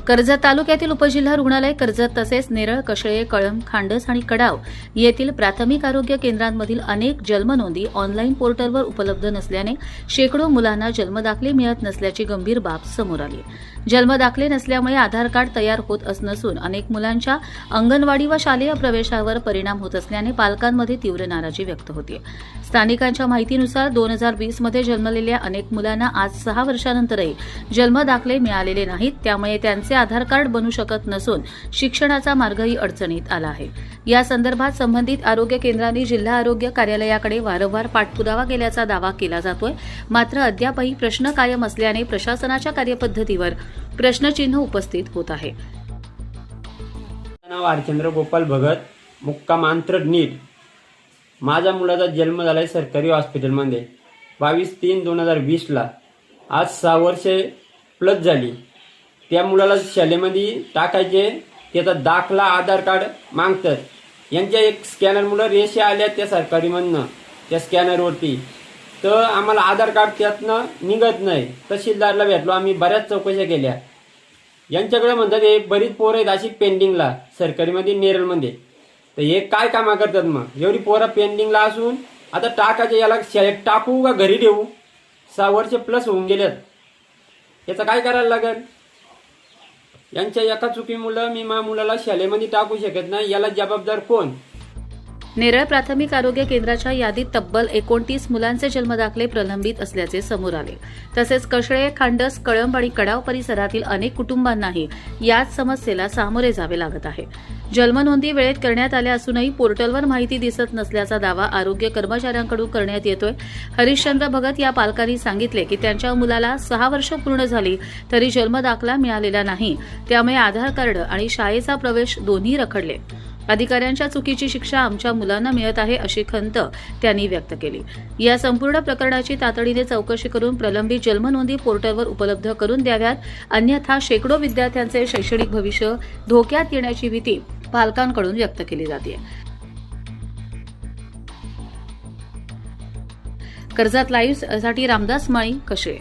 कर्जत तालुक्यातील उपजिल्हा रुग्णालय कर्जत तसेच नेरळ, कशळे, कळंब, खांडस आणि कडाव येथील प्राथमिक आरोग्य केंद्रांमधील अनेक जन्मनोंदी ऑनलाईन पोर्टलवर उपलब्ध नसल्याने शेकडो मुलांना जन्मदाखले मिळत नसल्याची गंभीर बाब समोर आली. जन्मदाखले नसल्यामुळे आधार कार्ड तयार होत नसून अनेक मुलांच्या अंगणवाडी व शालेय प्रवेशावर परिणाम होत असल्याने पालकांमध्ये तीव्र नाराजी व्यक्त होते. स्थानिकांच्या माहितीनुसार 2020 मध्ये जन्मलेल्या अनेक मुलांना आज 6 वर्षांनंतरही जन्मदाखले मिळालेले नाहीत. त्यामुळे त्यांचे आधार कार्ड बनू शकत नसून शिक्षणाचा मार्गही अडचणीत आला आहे. या संदर्भात संबंधित आरोग्य केंद्रांनी जिल्हा आरोग्य कार्यालयाकडे वारंवार पाठपुरावा केल्याचा दावा केला जातोय. मात्र अद्यापही प्रश्न कायम असल्याने प्रशासनाच्या कार्यपद्धतीवर प्रश्नचिन्ह उपस्थित होत आहे. नाव हरचंद्र गोपाल भगत, मुक्काम आंतरड नीट. माझ्या मुलाचा जन्म झालाय सरकारी हॉस्पिटलमध्ये 22/3/2020 ला. आज 6 वर्षे प्लस झाली. त्या मुलाला शाळेमध्ये टाकायचे, त्याचा दाखला आधार कार्ड मागतात. यांच्या एक स्कॅनर मुलं रेषा आल्या त्या सरकारीमधनं त्या स्कॅनरवरती, तर आम्हाला आधार कार्ड त्यातनं निघत नाही. तहसीलदारला भेटलो आम्ही, बऱ्याच चौकशा केल्या. यांच्याकडे म्हणतात हे बरीच पोरं आहेत अशी पेंडिंगला सरकारीमध्ये नेरळमध्ये. तर हे काय कामं करतात मग? एवढी पोरं पेंडिंगला असून आता टाकायचे, याला शाळेत टाकू का घरी ठेवू? 6 वर्ष प्लस होऊन गेल्यात. याचं काय करायला लागेल? यांच्या एका चुकीमुळं मी माझ्या मुलाला शाळेमध्ये टाकू शकत नाही. याला जबाबदार कोण? नेरळ प्राथमिक आरोग्य केंद्राच्या यादीत तब्बल 29 मुलांचे जन्मदाखले प्रलंबित असल्याचे समोर आले. तसेच कशळे, खांडस, कळंब आणि कडाव परिसरातील अनेक कुटुंबांनाही याच समस्येला सामोरे जावे लागत आहे. जन्मनोंदी वेळेत करण्यात आल्या असूनही पोर्टलवर माहिती दिसत नसल्याचा दावा आरोग्य कर्मचाऱ्यांकडून करण्यात येतोय. हरिश्चंद्र भगत या पालकांनी सांगितले की त्यांच्या मुलाला 6 वर्ष पूर्ण झाली तरी जन्मदाखला मिळालेला नाही. त्यामुळे आधार कार्ड आणि शाळेचा प्रवेश दोन्ही रखडले. अधिकाऱ्यांच्या चुकीची शिक्षा आमच्या मुलांना मिळत आहे अशी खंत त्यांनी व्यक्त केली. या संपूर्ण प्रकरणाची तातडीने चौकशी करून प्रलंबित जन्मनोंदी पोर्टलवर उपलब्ध करून द्याव्यात. अन्यथा शेकडो विद्यार्थ्यांचे शैक्षणिक भविष्य धोक्यात येण्याची भीती पालकांकडून व्यक्त केली जाते. कर्जत लाईव्ह साठी रामदास माळी, कशळे.